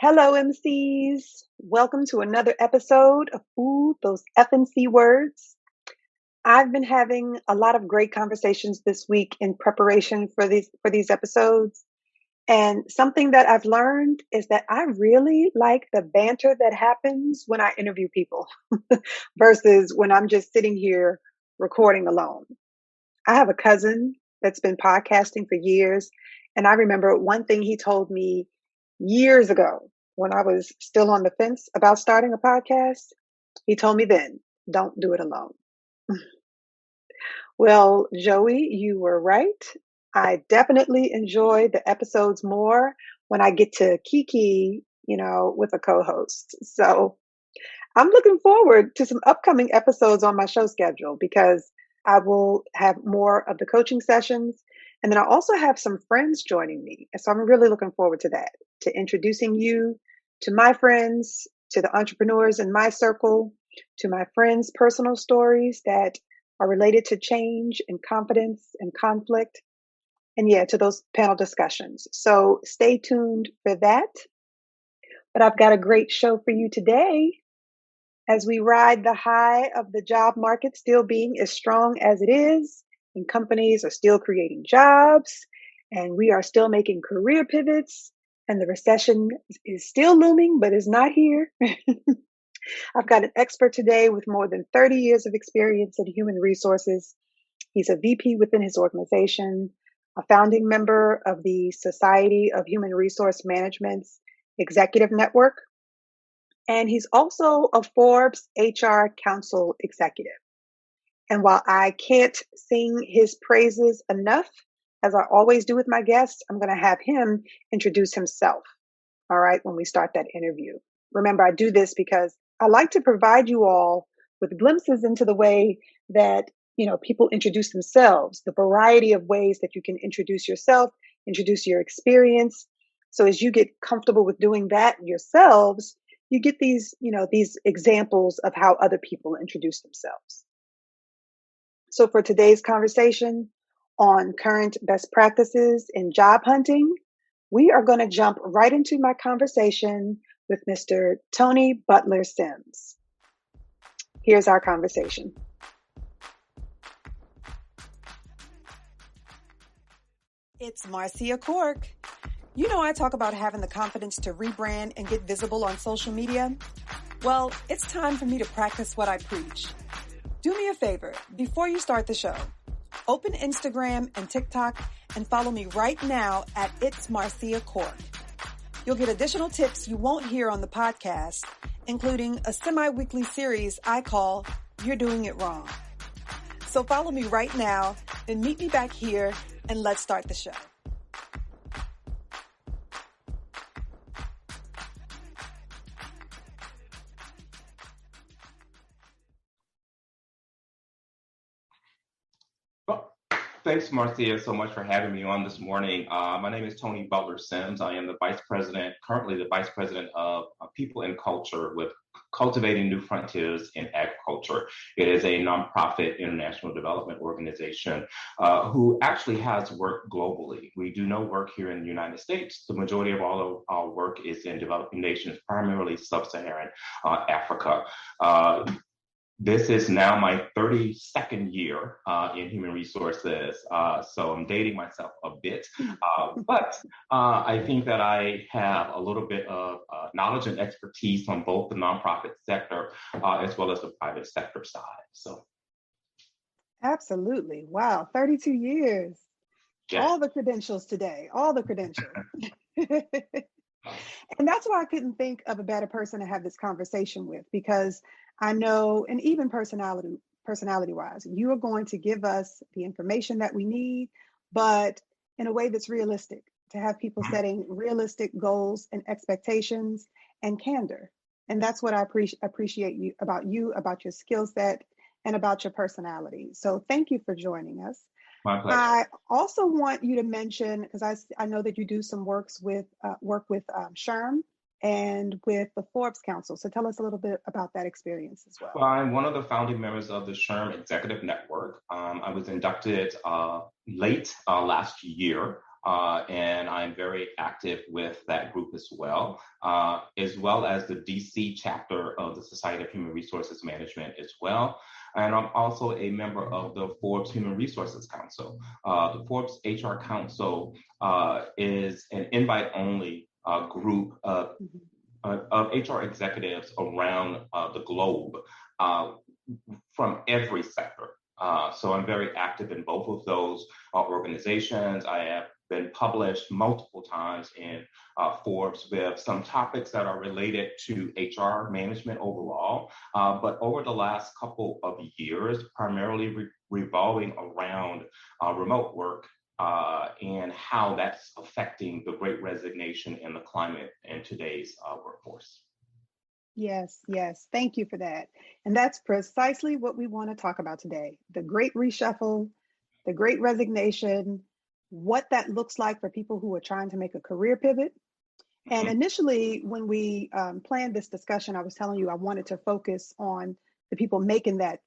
Hello, MCs. Welcome to another episode of Ooh, Those F&C Words. I've been having a lot of great conversations this week in preparation for these episodes. And something that I've learned is that I really like the banter that happens when I interview people versus when I'm just sitting here recording alone. I have a cousin that's been podcasting for years. And I remember one thing he told me years ago when I was still on the fence about starting a podcast. He told me then, don't do it alone. Well, Joey, you were right. I definitely enjoy the episodes more when I get to kiki, with a co-host. So I'm looking forward to some upcoming episodes on my show schedule because I will have more of the coaching sessions. And then I also have some friends joining me. And so I'm really looking forward to that, to introducing you to my friends, to the entrepreneurs in my circle, to my friends' personal stories that are related to change and confidence and conflict. And yeah, to those panel discussions. So stay tuned for that. But I've got a great show for you today as we ride the high of the job market still being as strong as it is, and companies are still creating jobs, and we are still making career pivots, and the recession is still looming, but is not here. I've got an expert today with more than 30 years of experience in human resources. He's a VP within his organization, a founding member of the Society of Human Resource Management's Executive Network, and he's also a Forbes HR Council executive. And while I can't sing his praises enough, as I always do with my guests, I'm going to have him introduce himself, all right, when we start that interview. Remember, I do this because I like to provide you all with glimpses into the way that, people introduce themselves, the variety of ways that you can introduce yourself, introduce your experience. So as you get comfortable with doing that yourselves, you get these examples of how other people introduce themselves. So for today's conversation on current best practices in job hunting, we are going to jump right into my conversation with Mr. Tony Butler Sims. Here's our conversation. It's Marcia Cork. I talk about having the confidence to rebrand and get visible on social media. Well, it's time for me to practice what I preach. Do me a favor, before you start the show, open Instagram and TikTok and follow me right now at It's Marcia Cork. You'll get additional tips you won't hear on the podcast, including a semi-weekly series I call You're Doing It Wrong. So follow me right now, then meet me back here, and let's start the show. Thanks, Marcia, so much for having me on this morning. My name is Tony Butler Sims. I am currently the Vice President of People and Culture with Cultivating New Frontiers in Agriculture. It is a nonprofit international development organization who actually has work globally. We do no work here in the United States. The majority of all of our work is in developing nations, primarily sub-Saharan Africa. This is now my 32nd year in human resources, so I'm dating myself a bit, but I think that I have a little bit of knowledge and expertise on both the nonprofit sector as well as the private sector side. So, absolutely, wow, 32 years, yes. All the credentials today, all the credentials. And that's why I couldn't think of a better person to have this conversation with, because I know, and even personality-wise, you are going to give us the information that we need, but in a way that's realistic, to have people setting realistic goals and expectations and candor. And that's what I appreciate about your skill set and about your personality. So thank you for joining us. My pleasure. I also want you to mention, because I know that you do some work with SHRM and with the Forbes Council. So tell us a little bit about that experience as well. Well, I'm one of the founding members of the SHRM Executive Network. I was inducted late last year and I'm very active with that group as well as the DC chapter of the Society of Human Resources Management as well. And I'm also a member of the Forbes Human Resources Council. The Forbes HR Council is an invite-only group of HR executives around the globe from every sector. So I'm very active in both of those organizations. I have been published multiple times in Forbes with some topics that are related to HR management overall. But over the last couple of years, primarily revolving around remote work and how that's affecting the Great Resignation and the climate in today's workforce. Yes, yes. Thank you for that. And that's precisely what we want to talk about today. The Great Reshuffle, the Great Resignation, what that looks like for people who are trying to make a career pivot. And initially, when we planned this discussion, I was telling you I wanted to focus on the people making that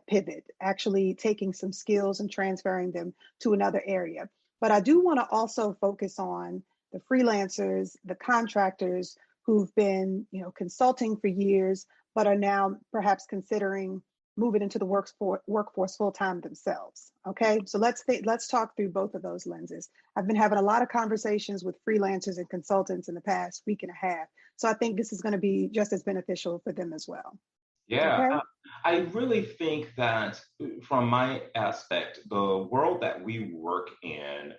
pivot, actually taking some skills and transferring them to another area. But I do want to also focus on the freelancers, the contractors who've been, consulting for years, but are now perhaps considering moving into the workforce full-time themselves. Okay, so let's talk through both of those lenses. I've been having a lot of conversations with freelancers and consultants in the past week and a half. So I think this is going to be just as beneficial for them as well. Yeah, Okay? I really think that from my aspect, the world that we work in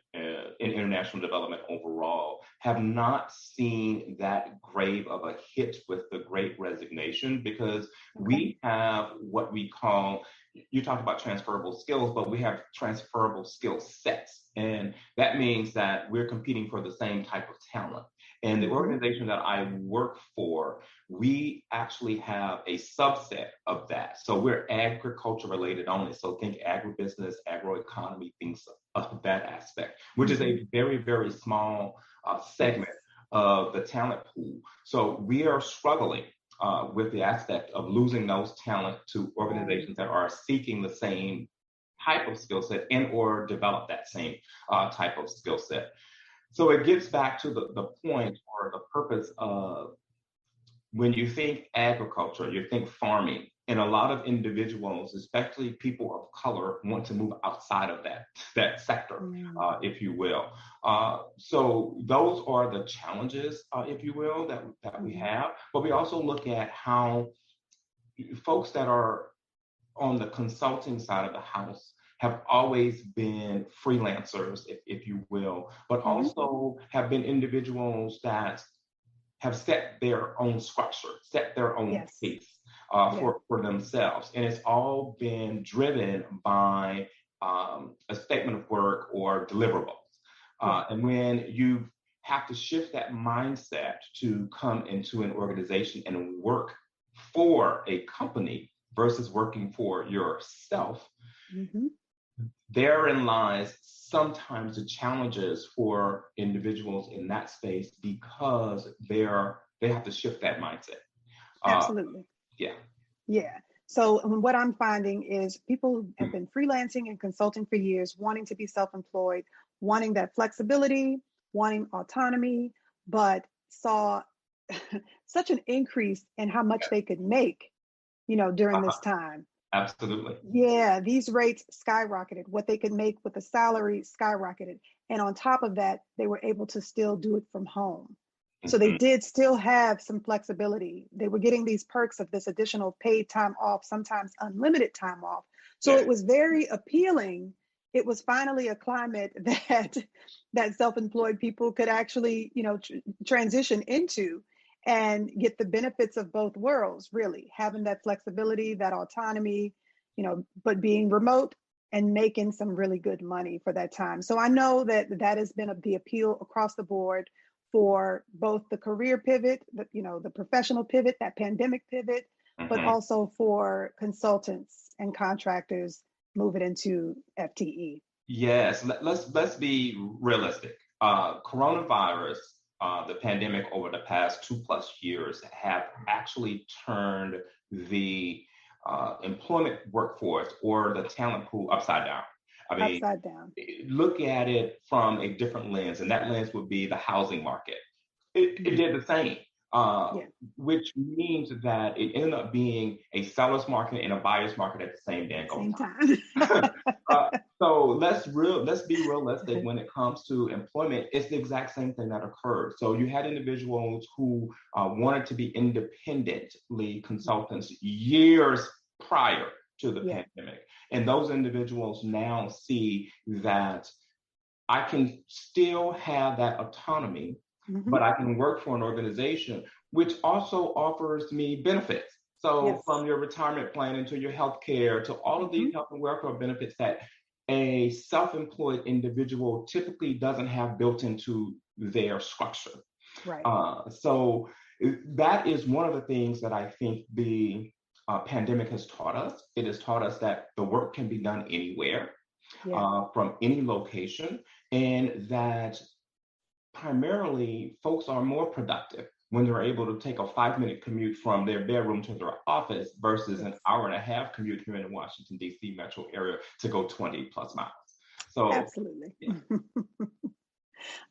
international development overall, have not seen that grave of a hit with the Great Resignation because we have what we call, you talk about transferable skills, but we have transferable skill sets. And that means that we're competing for the same type of talent. And the organization that I work for, we actually have a subset of that. So we're agriculture related only. So think agribusiness, agroeconomy, things of that aspect, which is a very, very small segment of the talent pool. So we are struggling with the aspect of losing those talent to organizations that are seeking the same type of skill set and or develop that same type of skill set. So it gets back to the point or the purpose of when you think agriculture, you think farming, and a lot of individuals, especially people of color, want to move outside of that sector, if you will. So those are the challenges, if you will, that we have. But we also look at how folks that are on the consulting side of the house have always been freelancers, if you will, but also have been individuals that have set their own structure, set their own pace for themselves. And it's all been driven by a statement of work or deliverables. And when you have to shift that mindset to come into an organization and work for a company versus working for yourself, therein lies sometimes the challenges for individuals in that space because they have to shift that mindset. Absolutely. Yeah. So what I'm finding is people have been freelancing and consulting for years, wanting to be self-employed, wanting that flexibility, wanting autonomy, but saw such an increase in how much they could make, during this time. Absolutely. Yeah, these rates skyrocketed. What they could make with the salary skyrocketed. And on top of that, they were able to still do it from home. So they did still have some flexibility. They were getting these perks of this additional paid time off, sometimes unlimited time off. So it was very appealing. It was finally a climate that self-employed people could actually, transition into and get the benefits of both worlds, really, having that flexibility, that autonomy, but being remote and making some really good money for that time. So I know that has been the appeal across the board for both the career pivot, the professional pivot, that pandemic pivot, but also for consultants and contractors moving into FTE. Yes, let's be realistic. Coronavirus, the pandemic over the past 2+ years have actually turned the employment workforce or the talent pool upside down. I mean, Upside down. look at it from a different lens, and that lens would be the housing market. It Mhm. did the same, uh, Yeah, which means that it ended up being a seller's market and a buyer's market at the same dang same time. time. uh, so let's be realistic when it comes to employment. It's the exact same thing that occurred. So you had individuals who wanted to be independently consultants years prior to the Yeah. pandemic, and those individuals now see that I can still have that autonomy, Hmm. but I can work for an organization which also offers me benefits. So Yes. from your retirement planning to your health care to all of Hmm. these health and welfare benefits that a self-employed individual typically doesn't have built into their structure. Right. So that is one of the things that I think the pandemic has taught us. It has taught us that the work can be done anywhere, Yeah. from any location, and that primarily folks are more productive when they're able to take a 5 minute commute from their bedroom to their office versus Yes. an hour and a half commute here in the Washington, D.C. metro area to go 20 plus miles. So, Absolutely. yeah,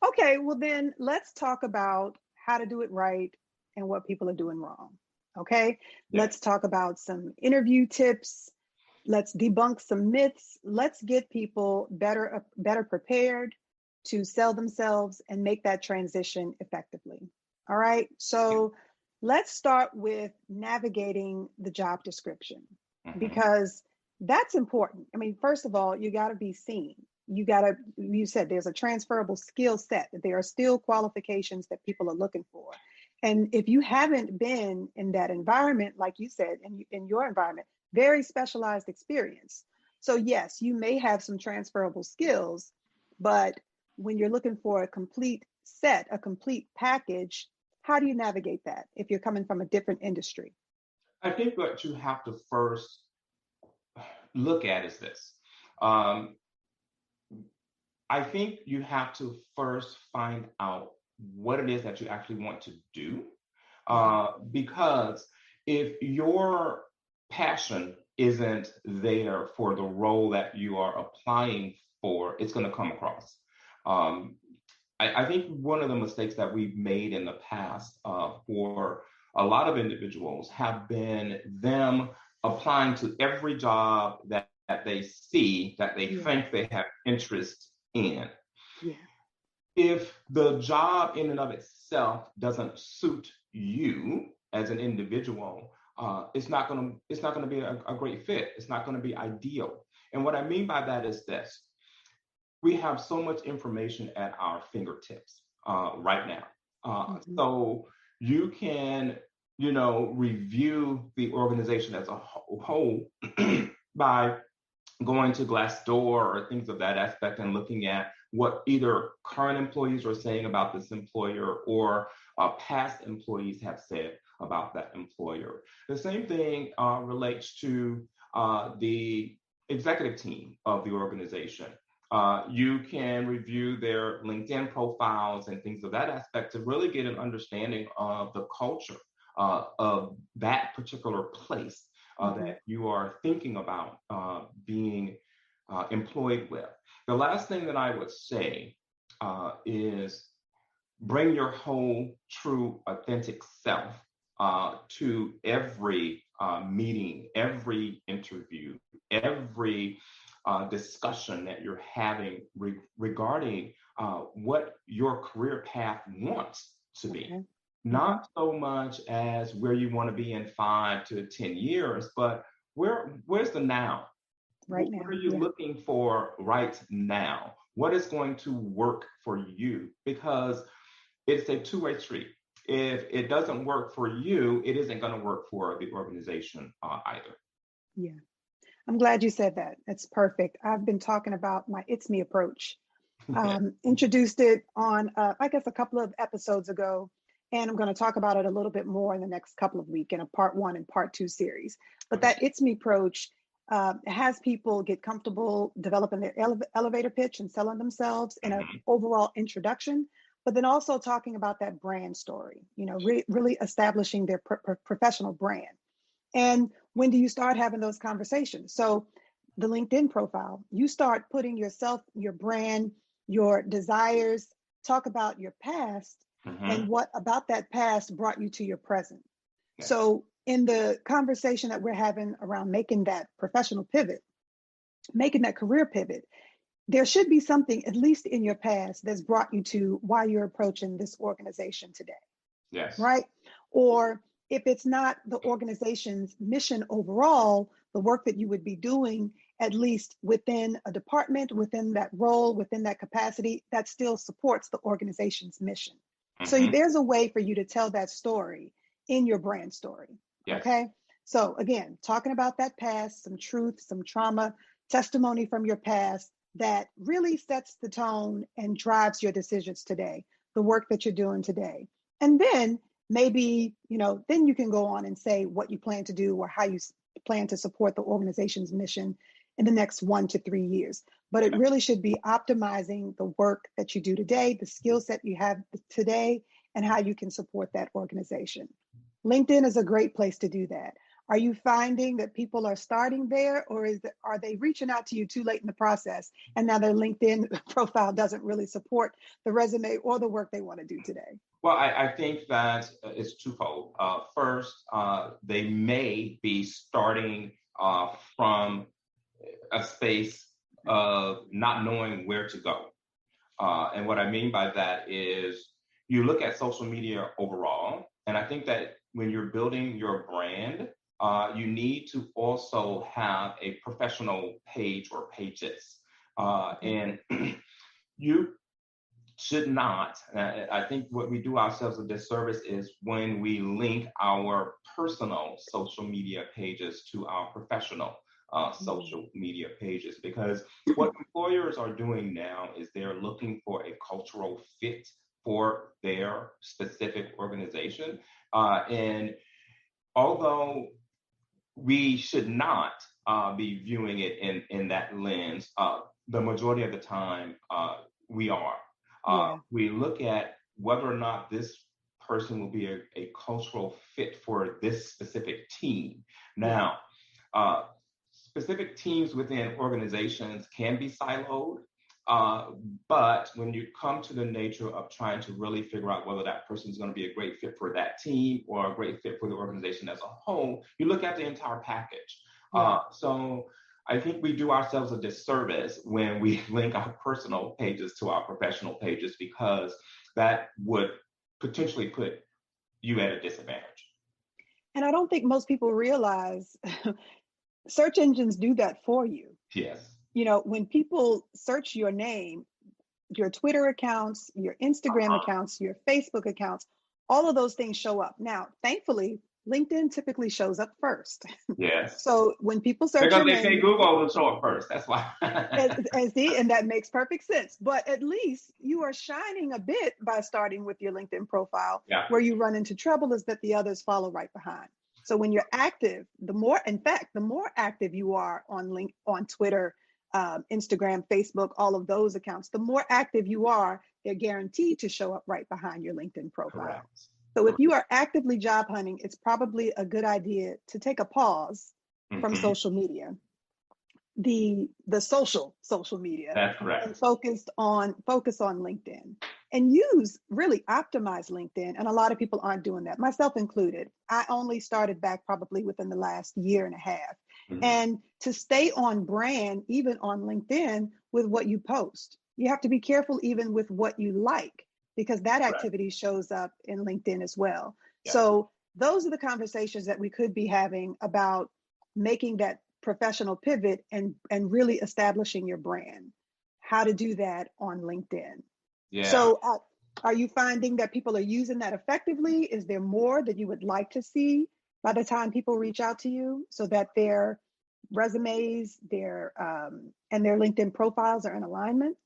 Okay, well then let's talk about how to do it right and what people are doing wrong. Okay, yeah. let's talk about some interview tips. Let's debunk some myths. Let's get people better prepared to sell themselves and make that transition effectively. All right, so let's start with navigating the job description Mm-hmm. because that's important. I mean, first of all, you got to be seen. You said there's a transferable skill set, that there are still qualifications that people are looking for. And if you haven't been in that environment, like you said, in your environment, very specialized experience. So yes, you may have some transferable skills, but when you're looking for a complete set, a complete package, how do you navigate that if you're coming from a different industry? I think what you have to first look at is this. Um, I think you have to first find out what it is that you actually want to do. Mhm. Because if your passion isn't there for the role that you are applying for, it's going to come across. Um, I think one of the mistakes that we've made in the past for a lot of individuals have been them applying to every job that they see that they Yeah, think they have interest in. yeah, If the job in and of itself doesn't suit you as an individual, it's not gonna be a great fit. It's not gonna be ideal. And what I mean by that is this: we have so much information at our fingertips right now. hmm, So you can, review the organization as a whole by going to Glassdoor or things of that aspect and looking at what either current employees are saying about this employer or past employees have said about that employer. The same thing relates to the executive team of the organization. You can review their LinkedIn profiles and things of that aspect to really get an understanding of the culture of that particular place hmm, that you are thinking about being employed with. The last thing that I would say is bring your whole, true, authentic self to every meeting, every interview, every discussion that you're having regarding what your career path wants to be. okay, hmm, Not so much as where you want to be in 5 to 10 years, but where's the now? right What are now, you yeah, looking for right now? What is going to work for you? Because it's a two-way street. If it doesn't work for you, it isn't going to work for the organization either. yeah. I'm glad you said that. It's perfect. I've been talking about my It's Me approach. Introduced it on, I guess, a couple of episodes ago, and I'm going to talk about it a little bit more in the next couple of weeks in a part one and part two series. But Okay. that It's Me approach has people get comfortable developing their elevator pitch and selling themselves in an Mhm. overall introduction, but then also talking about that brand story, really establishing their professional brand. And when do you start having those conversations? So the LinkedIn profile. You start putting yourself, your brand, your desires, talk about your past and what about that past brought you to your present. Yes. So in the conversation that we're having around making that professional pivot, making that career pivot, there should be something, at least in your past, that's brought you to why you're approaching this organization today. Yes. Right? Or if it's not the organization's mission overall, the work that you would be doing, at least within a department, within that role, within that capacity, that still supports the organization's mission. So there's a way for you to tell that story in your brand story. Yes. Okay. So again, talking about that past, some truth, some trauma, testimony from your past that really sets the tone and drives your decisions today, the work that you're doing today. And then maybe, then you can go on and say what you plan to do or how you plan to support the organization's mission in the next 1 to 3 years. But it really should be optimizing the work that you do today, the skill set you have today, and how you can support that organization. LinkedIn is a great place to do that. Are you finding that people are starting there, or are they reaching out to you too late in the process and now their LinkedIn profile doesn't really support the resume or the work they want to do today? Well, I think that it's twofold. First, they may be starting from a space of not knowing where to go. And what I mean by that is you look at social media overall, and I think that when you're building your brand, you need to also have a professional page or pages. And you should not, I think what we do ourselves a disservice is when we link our personal social media pages to our professional social media pages, because what employers are doing now is they're looking for a cultural fit for their specific organization. And although we should not be viewing it in that lens, the majority of the time we are. We look at whether or not this person will be a cultural fit for this specific team. Now, specific teams within organizations can be siloed, but when you come to the nature of trying to really figure out whether that person is going to be a great fit for that team or a great fit for the organization as a whole, you look at the entire package. So I think we do ourselves a disservice when we link our personal pages to our professional pages, because that would potentially put you at a disadvantage. And I don't think most people realize search engines do that for you. Yes. When people search your name, your Twitter accounts, your Instagram accounts, your Facebook accounts, all of those things show up. Now, thankfully, LinkedIn typically shows up first. Yes. So when people search because your they name, say Google will show up first. That's why. and that makes perfect sense. But at least you are shining a bit by starting with your LinkedIn profile. Where you run into trouble is that the others follow right behind. So when you're active, the more active you are on Twitter, Instagram, Facebook, all of those accounts, the more active you are, they're guaranteed to show up right behind your LinkedIn profile. Correct. So if you are actively job hunting, it's probably a good idea to take a pause from social media, the social media. That's correct. And focus on LinkedIn and really optimize LinkedIn. And a lot of people aren't doing that, myself included. I only started back probably within the last year and a half. And to stay on brand, even on LinkedIn, with what you post, you have to be careful even with what you like, because that activity shows up in LinkedIn as well. Yeah. So those are the conversations that we could be having about making that professional pivot and really establishing your brand, how to do that on LinkedIn. Yeah. So are you finding that people are using that effectively? Is there more that you would like to see by the time people reach out to you so that their resumes, and their LinkedIn profiles are in alignment?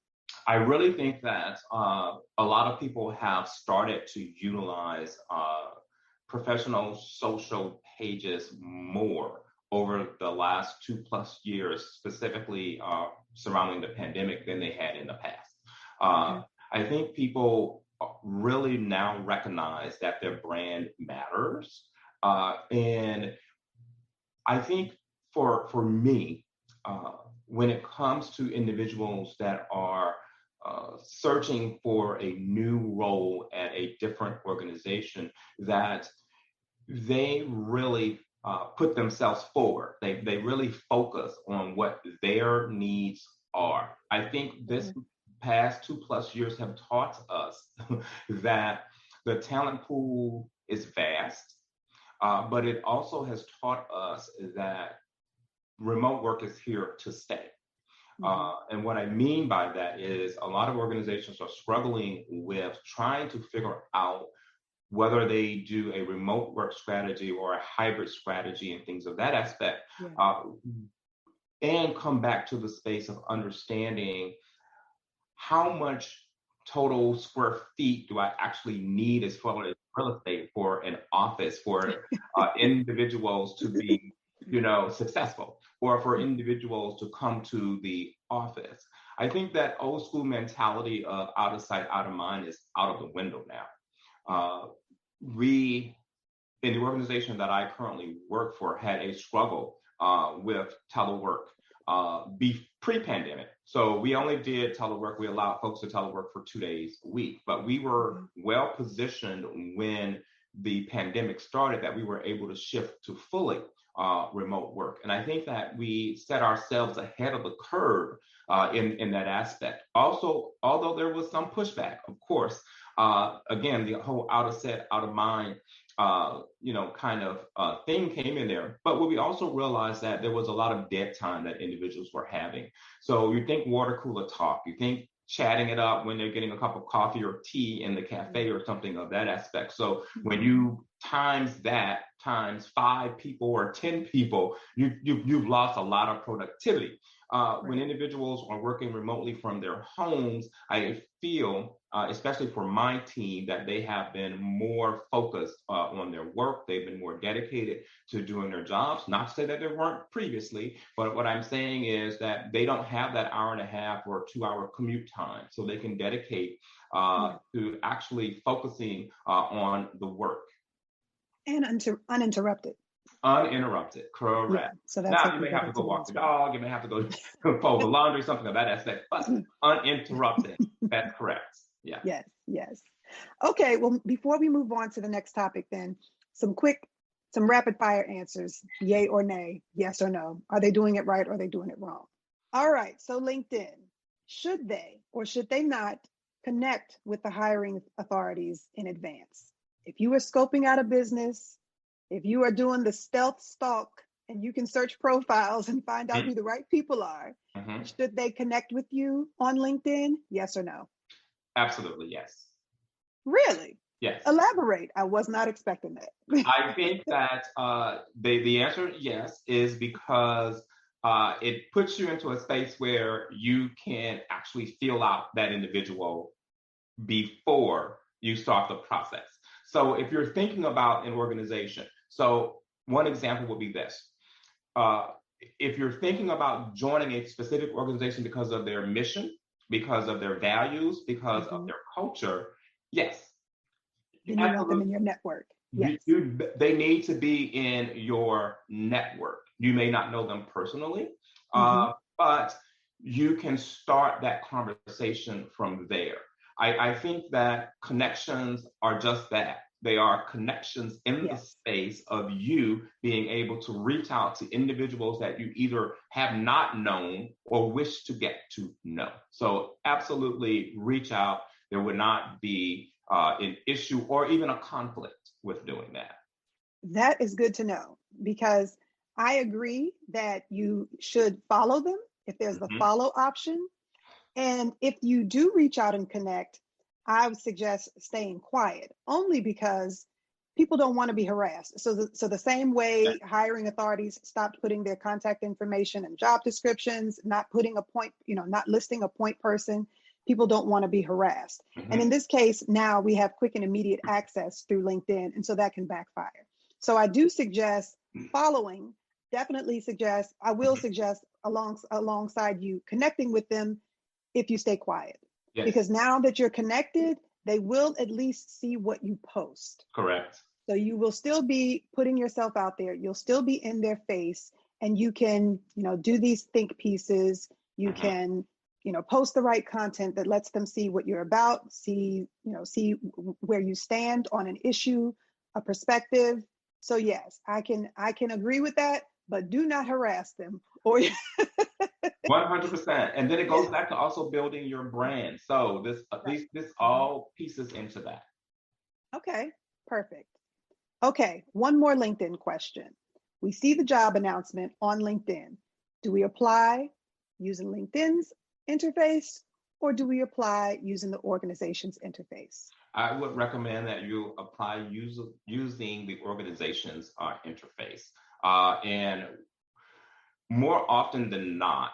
I really think that a lot of people have started to utilize professional social pages more over the last 2+ years, specifically surrounding the pandemic, than they had in the past. I think people really now recognize that their brand matters. And I think for me, when it comes to individuals that are searching for a new role at a different organization, that they really put themselves forward. They really focus on what their needs are. I think this past 2+ years have taught us that the talent pool is vast, but it also has taught us that remote work is here to stay. And what I mean by that is a lot of organizations are struggling with trying to figure out whether they do a remote work strategy or a hybrid strategy and things of that aspect, and come back to the space of understanding how much total square feet do I actually need as far as real estate for an office, for individuals to be, successful, or for individuals to come to the office. I think that old school mentality of out of sight, out of mind is out of the window now. We, in the organization that I currently work for, had a struggle with telework pre-pandemic. So we only did telework. We allowed folks to telework for 2 days a week, but we were well positioned when the pandemic started that we were able to shift to fully remote work. And I think that we set ourselves ahead of the curve in that aspect. Also, although there was some pushback, of course, again, the whole out of sight, out of mind, thing came in there. But what we also realized that there was a lot of dead time that individuals were having. So you think water cooler talk, you think chatting it up when they're getting a cup of coffee or tea in the cafe or something of that aspect. So when you times 5 people or 10 people, you've lost a lot of productivity. When individuals are working remotely from their homes, I feel, especially for my team, that they have been more focused on their work. They've been more dedicated to doing their jobs. Not to say that they weren't previously, but what I'm saying is that they don't have that hour and a half or 2-hour commute time, so they can dedicate to actually focusing on the work. And uninterrupted. Uninterrupted, correct. Yeah, so that's now you may have to go walk the dog, you may have to go fold the laundry, something of that aspect, but uninterrupted. That's correct. Yeah. Yes. Okay, well, before we move on to the next topic, then some rapid fire answers, yay or nay, yes or no. Are they doing it right or are they doing it wrong? All right, so LinkedIn, should they or should they not connect with the hiring authorities in advance? If you are scoping out a business, if you are doing the stealth stalk and you can search profiles and find out who the right people are, should they connect with you on LinkedIn? Yes or no? Absolutely, yes. Really? Yes. Elaborate. I was not expecting that. I think that the answer yes is because it puts you into a space where you can actually feel out that individual before you start the process. So if you're thinking about an organization, so one example would be this. If you're thinking about joining a specific organization because of their mission, because of their values, because of their culture, yes. Then you want them in your network. Yes. They need to be in your network. You may not know them personally, but you can start that conversation from there. I think that connections are just that. They are connections in the space of you being able to reach out to individuals that you either have not known or wish to get to know. So absolutely reach out. There would not be an issue or even a conflict with doing that. That is good to know, because I agree that you should follow them if there's the follow option. And if you do reach out and connect, I would suggest staying quiet, only because people don't want to be harassed. So the same way hiring authorities stopped putting their contact information and job descriptions, not putting a point, not listing a point person, people don't want to be harassed. And in this case, now we have quick and immediate access through LinkedIn, and so that can backfire. So I do suggest following, I will suggest alongside you connecting with them if you stay quiet. Yes. Because now that you're connected, they will at least see what you post. Correct. So you will still be putting yourself out there. You'll still be in their face, and you can, do these think pieces. You Mhm. can, post the right content that lets them see what you're about, see where you stand on an issue, a perspective. So yes, I can agree with that, but do not harass them or 100%. And then it yeah, goes back to also building your brand. So right. this Mhm. all pieces into that. Okay, perfect. Okay, one more LinkedIn question. We see the job announcement on LinkedIn. Do we apply using LinkedIn's interface or do we apply using the organization's interface? I would recommend that you apply using the organization's interface. And more often than not,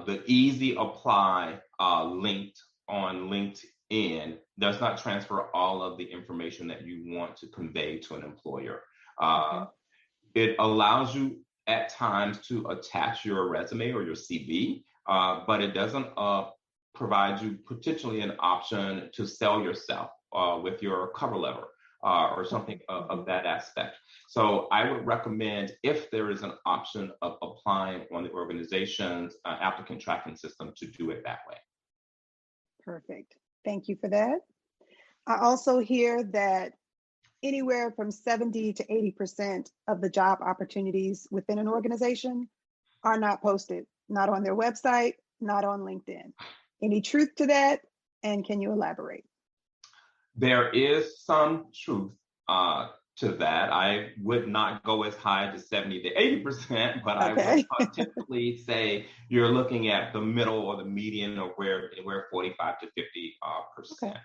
the easy apply linked on LinkedIn does not transfer all of the information that you want to convey to an employer. Uh, Okay. it allows you at times to attach your resume or your CV, but it doesn't provide you potentially an option to sell yourself with your cover letter or something Okay. of that aspect. So I would recommend, if there is an option of applying on the organization's applicant tracking system, to do it that way. Perfect. Thank you for that. I also hear that anywhere from 70 to 80% of the job opportunities within an organization are not posted, not on their website, not on LinkedIn. Any truth to that? And can you elaborate? There is some truth to that. I would not go as high to 70 to 80%, but I would Okay. typically say you're looking at the middle or the median, or where 45 to 50 Okay. percent.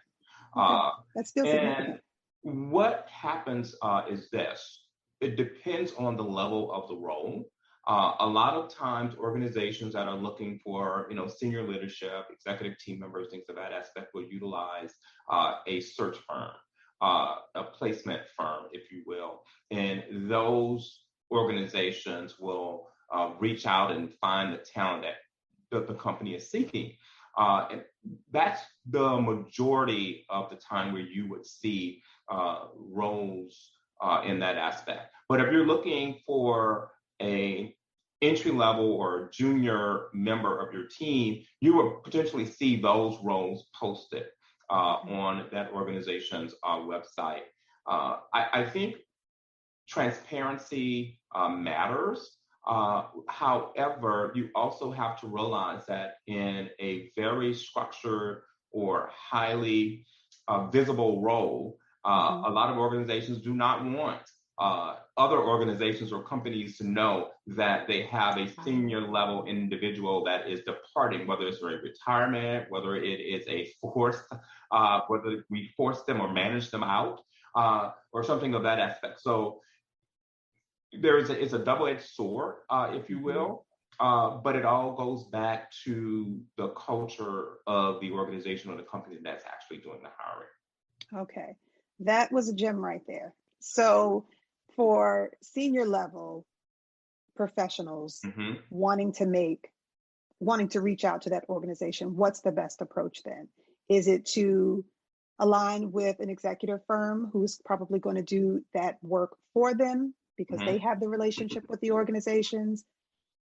Okay. Uh, That's still and significant. what happens is this: it depends on the level of the role. A lot of times, organizations that are looking for, senior leadership, executive team members, things of that aspect, will utilize a search firm, a placement firm, if you will, and those organizations will reach out and find the talent that the company is seeking. And that's the majority of the time where you would see roles in that aspect. But if you're looking for a entry level or junior member of your team, you will potentially see those roles posted Okay. on that organization's website. I think transparency matters. However, you also have to realize that in a very structured or highly visible role, Mhm. a lot of organizations do not want other organizations or companies to know that they have a senior level individual that is departing, whether it's a retirement, whether it is a forced, whether we force them or manage them out, or something of that aspect. So it's a double-edged sword, if you Mhm. will, but it all goes back to the culture of the organization or the company that's actually doing the hiring. Okay. That was a gem right there. So for senior level professionals Mm-hmm. wanting to reach out to that organization, what's the best approach then? Is it to align with an executive firm who's probably going to do that work for them because Mm-hmm. they have the relationship with the organizations?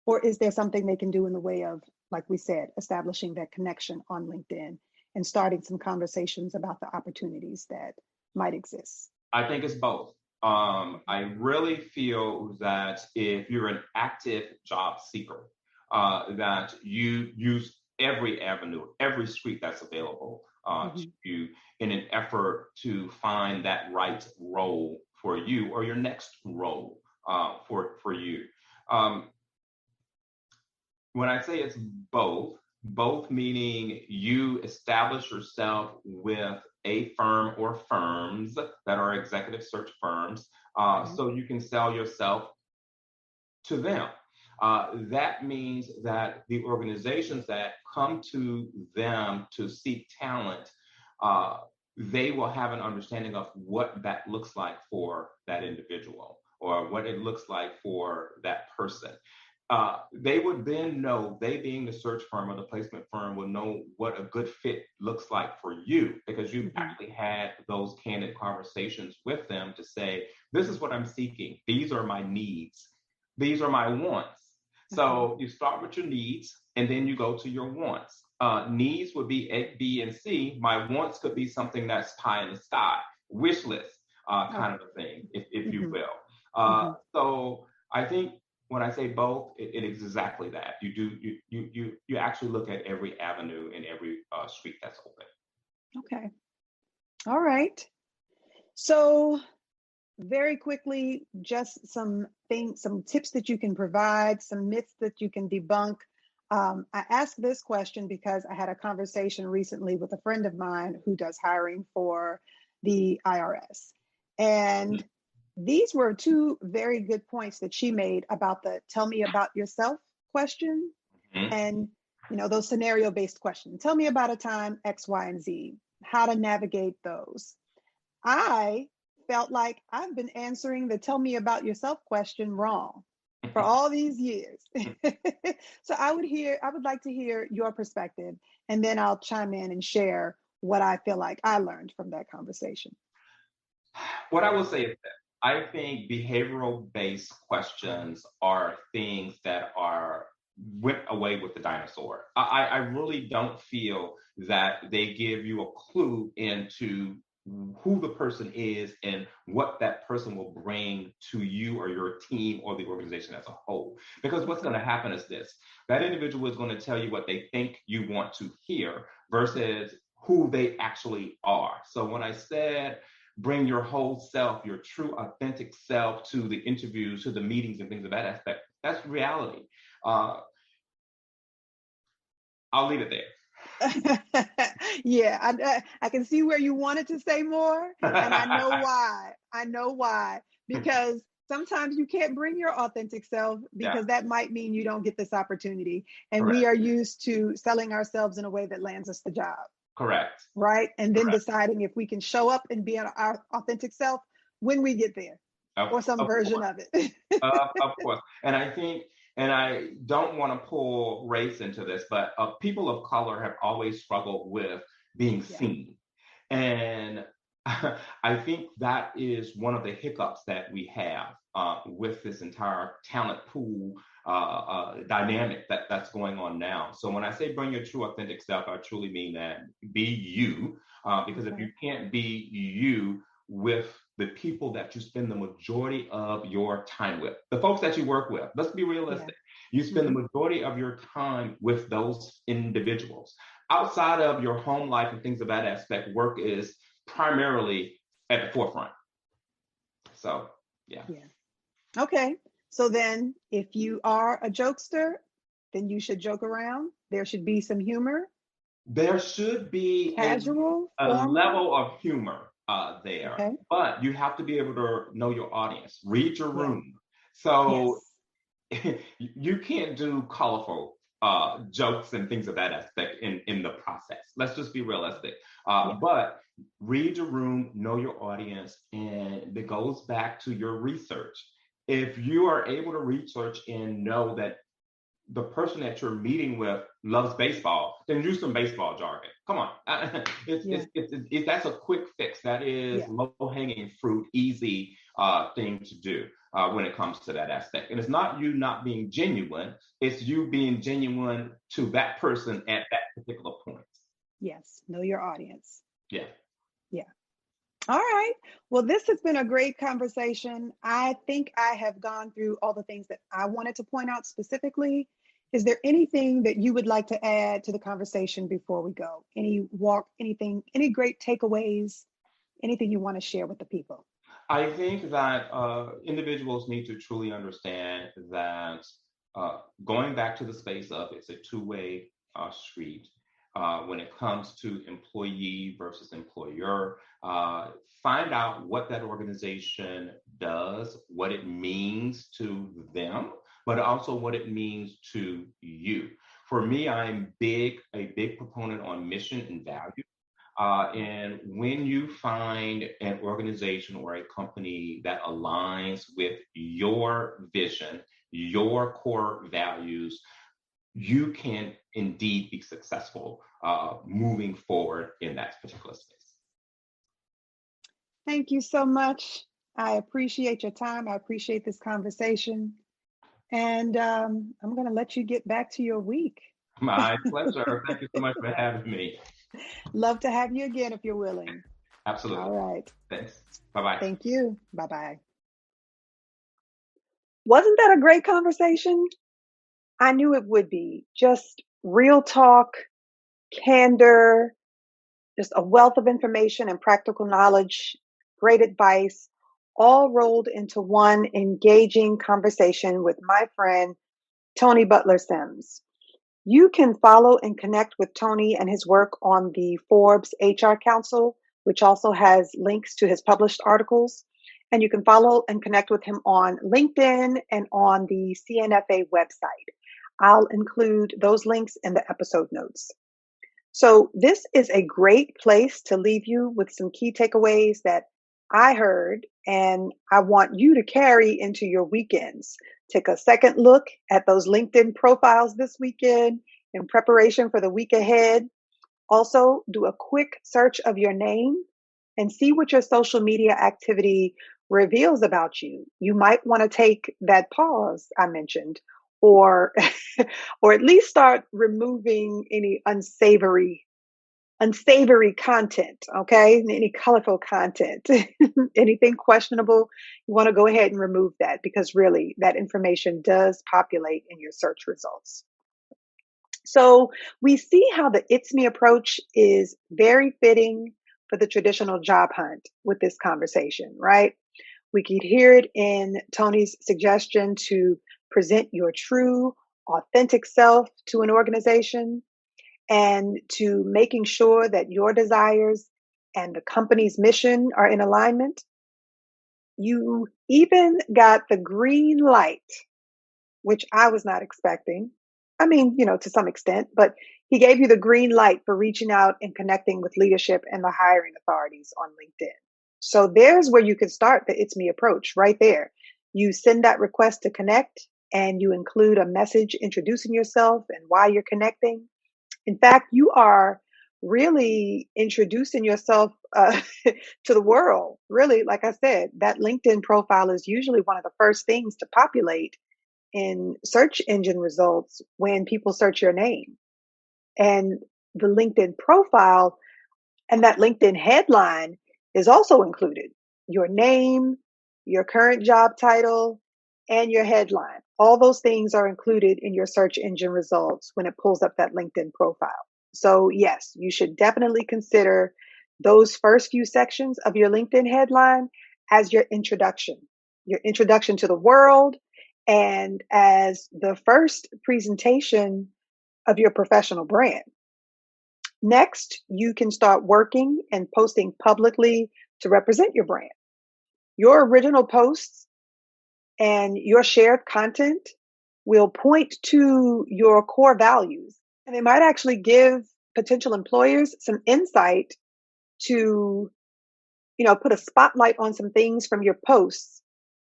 Or is there something they can do in the way of, like we said, establishing that connection on LinkedIn and starting some conversations about the opportunities that might exist? I think it's both. I really feel that if you're an active job seeker, that you use every avenue, every street that's available to Mhm. you in an effort to find that right role for you, or your next role for you. Um, when I say it's both meaning you establish yourself with a firm or firms that are executive search firms, Okay. so you can sell yourself to them. That means that the organizations that come to them to seek talent, uh, they will have an understanding of what that looks like for that individual, or what it looks like for that person. They would then know, they being the search firm or the placement firm, will know what a good fit looks like for you, because you've Mhm. actually had those candid conversations with them to say, this is what I'm seeking. These are my needs. These are my wants. So you start with your needs and then you go to your wants. Needs would be A, B, and C. My wants could be something that's pie in the sky, wish list kind of a thing, if you will. So I think when I say both, it is exactly that. You actually look at every avenue and every street that's open. Okay. All right. So very quickly, just some things, some tips that you can provide, some myths that you can debunk. I asked this question because I had a conversation recently with a friend of mine who does hiring for the IRS. And these were two very good points that she made about the tell me about yourself question and those scenario-based questions. Tell me about a time X, Y, and Z, how to navigate those. I felt like I've been answering the tell me about yourself question wrong for all these years. So I would like to hear your perspective, and then I'll chime in and share what I feel like I learned from that conversation. What I will say is that I think behavioral-based questions are things that went away with the dinosaur. I really don't feel that they give you a clue into who the person is and what that person will bring to you or your team or the organization as a whole. Because what's going to happen is this: that individual is going to tell you what they think you want to hear versus who they actually are. So when I said bring your whole self, your true authentic self to the interviews, to the meetings and things of that aspect, that's reality. I'll leave it there. Yeah, I can see where you wanted to say more, and I know why. Because sometimes you can't bring your authentic self because that might mean you don't get this opportunity. And Correct. We are used to selling ourselves in a way that lands us the job. Correct. Right. And then deciding if we can show up and be our authentic self when we get there, or some version of it. Of course. And I think, and I don't want to pull race into this, but people of color have always struggled with being seen. And I think that is one of the hiccups that we have with this entire talent pool dynamic that's going on now. So when I say bring your true authentic self, I truly mean that. Be you, because if you can't be you with the people that you spend the majority of your time with, the folks that you work with, let's be realistic. You spend the majority of your time with those individuals. Outside of your home life and things of that aspect, work is primarily at the forefront. So, yeah. Okay. So then if you are a jokester, then you should joke around. There should be some humor. There should be casual, a level of humor there, but you have to be able to know your audience, read your room. So you can't do colorful jokes and things of that aspect in the process. Let's just be realistic. But read your room, know your audience, and it goes back to your research. If you are able to research and know that the person that you're meeting with loves baseball, then use some baseball jargon. Come on. That's a quick fix. That is low-hanging fruit, easy thing to do when it comes to that aspect. And it's not you not being genuine, it's you being genuine to that person at that particular point. Yes, know your audience. Yeah. All right. Well, this has been a great conversation. I think I have gone through all the things that I wanted to point out specifically. Is there anything that you would like to add to the conversation before we go? Anything, any great takeaways, anything you want to share with the people? I think that individuals need to truly understand that going back to the space of it's a two-way street. When it comes to employee versus employer, find out what that organization does, what it means to them, but also what it means to you. For me, I'm a big proponent on mission and value. And when you find an organization or a company that aligns with your vision, your core values, you can indeed be successful moving forward in that particular space. Thank you so much. I appreciate your time. I appreciate this conversation. And I'm going to let you get back to your week. My pleasure. Thank you so much for having me. Love to have you again if you're willing. All Absolutely. right. Thanks. Bye bye. Thank you. Bye bye. Wasn't that a great conversation? I knew it would be. Just real talk, candor, just a wealth of information and practical knowledge, great advice, all rolled into one engaging conversation with my friend, Tony Butler Sims. You can follow and connect with Tony and his work on the Forbes HR Council, which also has links to his published articles. And you can follow and connect with him on LinkedIn and on the CNFA website. I'll include those links in the episode notes. So this is a great place to leave you with some key takeaways that I heard and I want you to carry into your weekends. Take a second look at those LinkedIn profiles this weekend in preparation for the week ahead. Also, do a quick search of your name and see what your social media activity reveals about you. You might want to take that pause I mentioned or or at least start removing any unsavory content, okay? Any colorful content, anything questionable, you want to go ahead and remove that because really that information does populate in your search results. So we see how the ITSME approach is very fitting for the traditional job hunt with this conversation, right? We could hear it in Tony's suggestion to present your true, authentic self to an organization and to making sure that your desires and the company's mission are in alignment. You even got the green light, which I was not expecting. I mean, to some extent, but he gave you the green light for reaching out and connecting with leadership and the hiring authorities on LinkedIn. So there's where you can start the It's Me approach right there. You send that request to connect and you include a message introducing yourself and why you're connecting. In fact, you are really introducing yourself to the world. Really, like I said, that LinkedIn profile is usually one of the first things to populate in search engine results when people search your name. And the LinkedIn profile and that LinkedIn headline is also included. Your name, your current job title, and your headline. All those things are included in your search engine results when it pulls up that LinkedIn profile. So yes, you should definitely consider those first few sections of your LinkedIn headline as your introduction to the world and as the first presentation of your professional brand. Next, you can start working and posting publicly to represent your brand. Your original posts and your shared content will point to your core values, and they might actually give potential employers some insight to, put a spotlight on some things from your posts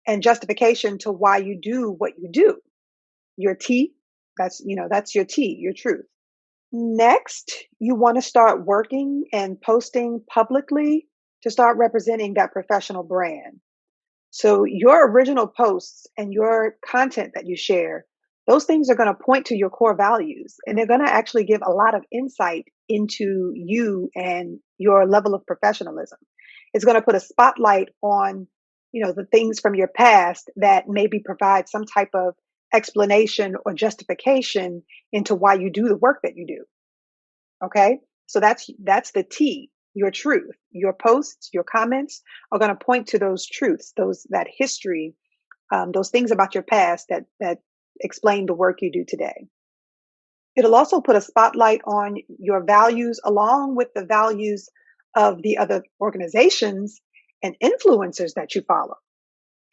and justification to why you do what you do. Your T, that's your T, your truth. Next, you want to start working and posting publicly to start representing that professional brand. So your original posts and your content that you share, those things are going to point to your core values and they're going to actually give a lot of insight into you and your level of professionalism. It's going to put a spotlight on, the things from your past that maybe provide some type of explanation or justification into why you do the work that you do. Okay. So that's the T, your truth. Your posts, your comments are going to point to those truths, that history, those things about your past that explain the work you do today. It'll also put a spotlight on your values along with the values of the other organizations and influencers that you follow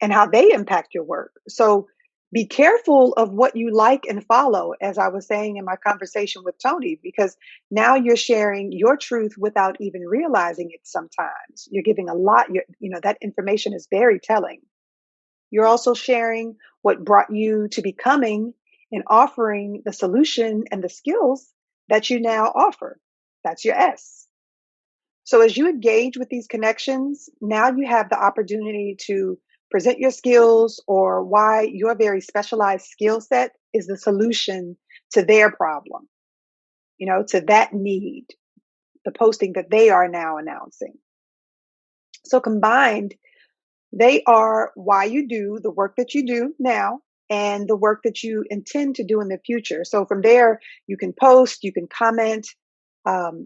and how they impact your work. So be careful of what you like and follow, as I was saying in my conversation with Tony, because now you're sharing your truth without even realizing it sometimes. You're giving a lot, that information is very telling. You're also sharing what brought you to becoming and offering the solution and the skills that you now offer. That's your S. So as you engage with these connections, now you have the opportunity to Present your skills or why your very specialized skill set is the solution to their problem, to that need, the posting that they are now announcing. So combined, they are why you do the work that you do now and the work that you intend to do in the future. So from there, you can post, you can comment,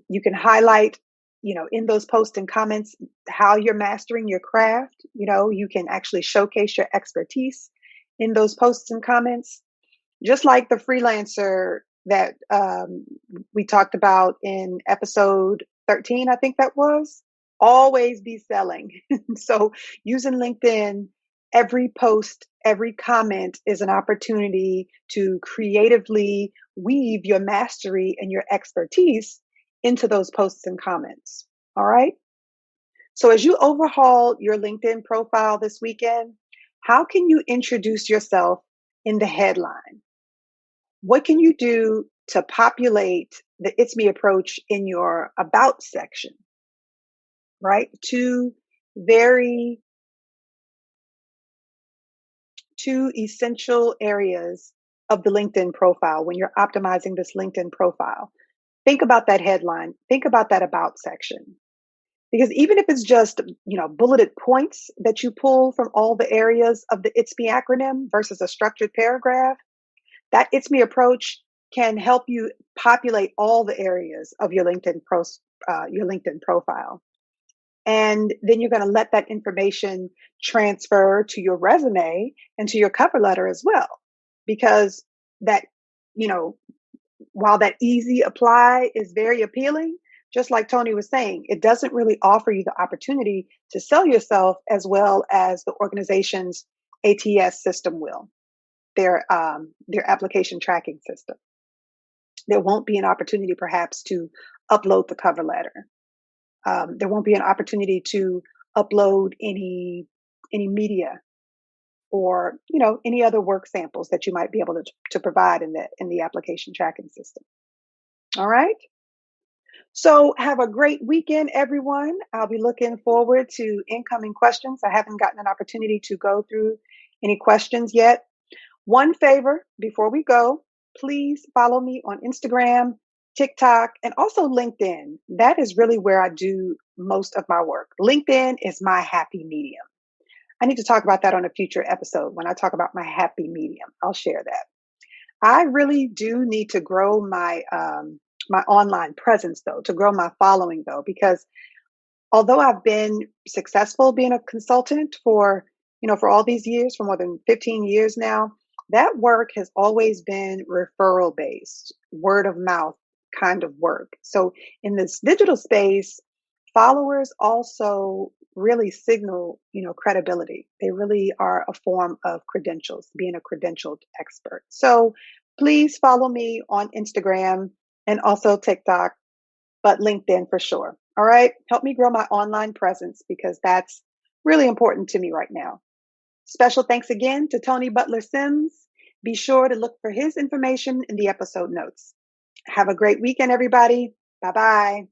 you can highlight, in those posts and comments, how you're mastering your craft. You can actually showcase your expertise in those posts and comments, just like the freelancer that we talked about in episode 13, I think that was. Always be selling. So using LinkedIn, every post, every comment is an opportunity to creatively weave your mastery and your expertise into those posts and comments. All right. So as you overhaul your LinkedIn profile this weekend, how can you introduce yourself in the headline? What can you do to populate the It's Me approach in your About section? Right? Two essential areas of the LinkedIn profile when you're optimizing this LinkedIn profile. Think about that headline. Think about that About section. Because even if it's just, bulleted points that you pull from all the areas of the ITSME acronym versus a structured paragraph, that ITSME approach can help you populate all the areas of your LinkedIn profile. And then you're going to let that information transfer to your resume and to your cover letter as well. Because that, while that easy apply is very appealing, just like Tony was saying, it doesn't really offer you the opportunity to sell yourself as well as the organization's ATS system will, their application tracking system. There won't be an opportunity perhaps to upload the cover letter. There won't be an opportunity to upload any media or any other work samples that you might be able to provide in the application tracking system. All right. So have a great weekend, everyone. I'll be looking forward to incoming questions. I haven't gotten an opportunity to go through any questions yet. One favor before we go, please follow me on Instagram, TikTok, and also LinkedIn. That is really where I do most of my work. LinkedIn is my happy medium. I need to talk about that on a future episode. When I talk about my happy medium, I'll share that. I really do need to grow my my online presence though, to grow my following though, because although I've been successful being a consultant for all these years, for more than 15 years now, that work has always been referral based, word of mouth kind of work. So in this digital space, followers also really signal, credibility. They really are a form of credentials, being a credentialed expert. So please follow me on Instagram and also TikTok, but LinkedIn for sure. All right. Help me grow my online presence because that's really important to me right now. Special thanks again to Tony Butler Sims. Be sure to look for his information in the episode notes. Have a great weekend, everybody. Bye-bye.